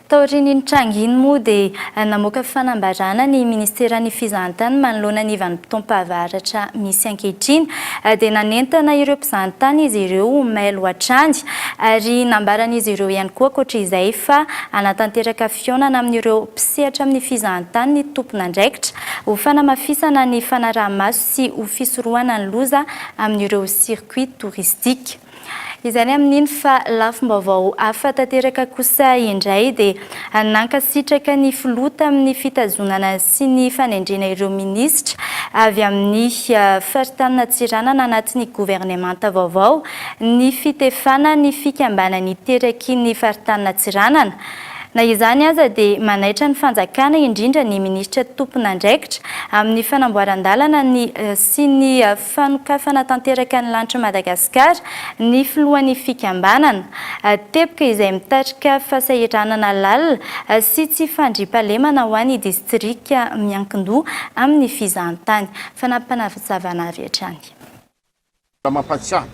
Taorian'ny Tranginy moa dia namoaka fanambarana ny Ministeran'ny Fizahantany manoloana ny vanim-potoam-pahavaratra misy ankehitriny dia nanentana ireo mpizahatany izy ireo mailo hatrany ary nambaran'izy ireo ihany koa ankoatra izay fa hanatanteraka fihaonana amin'ireo mpisehatra amin'ny fizahantany ny tompon'andraikitra ho fanamafisana ny fanaraha-maso sy ho fisorohana ny loza amin'ireo circuit touristique. Izany amin'iny fa lafim-baovao hafa tanteraka kosa indray dia nankasitraka ny filota amin'ny fitazonana sy ny fanendrena ireo minisitra avy amin'ny faritany Antsiranana anatin'ny governemanta vaovao ny fitefana ny fikambanany teraky ny faritany Antsiranana. Na izany aza dia manaitra ny fanjakana indrindra ny minisitra tompon'andraikitra amin'ny fanamboaran-dalana sy ny fanokafana tanteraka ny lanitra Madagasikara ny filohan'ny fikambanana teboka izay mitarika fasahirana lalina sy tsy fandriampahalemana ho an'ny distrika Miankindoha amin'ny fizahantany. Fanampanazavana rehetrany. Mampatsiahy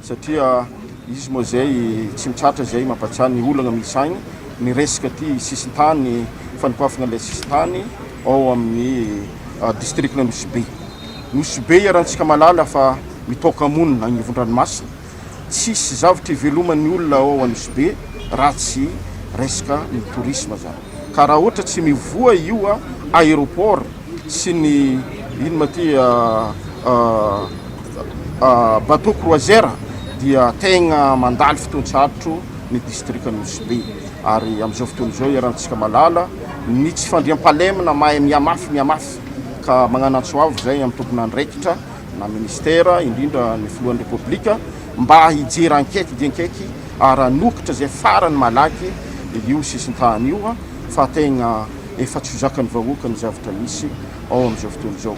satria izy moa zay tsy mitratra zay mampatsiahy ny olana misy agny ny resaka ty sisintany fanokafana ilay sisintany ao amin'ny distrikna Nosy Be iarahantsika malala fa mitoka monina agnivon-dranomasina tsisy zavatra iveloman'ny olona ao Nosy Be raha tsy resaka ny tourisme zany ka raha ohatra tsy mivoa io aéroport sy ny ino ma ty bateau croisière dia tegna mandaly fotoan-tsarotro ny distrika Nosy Be ary amin'izao fotoana izao iarahantsika malala ny tsy fandriam-pahalemana mahay miamafy ka magnano antsoavy zay amin'ny tompon'andraikitra na ministera indrindra ny filohan'ny repoblika mba hijery enquête dia enquête ary hanokatra zay farany malaky io sisintany io fa tegna efa tsy ho zakan'ny vahoaka ny zavatra misy ao amin'izao fotoana izao.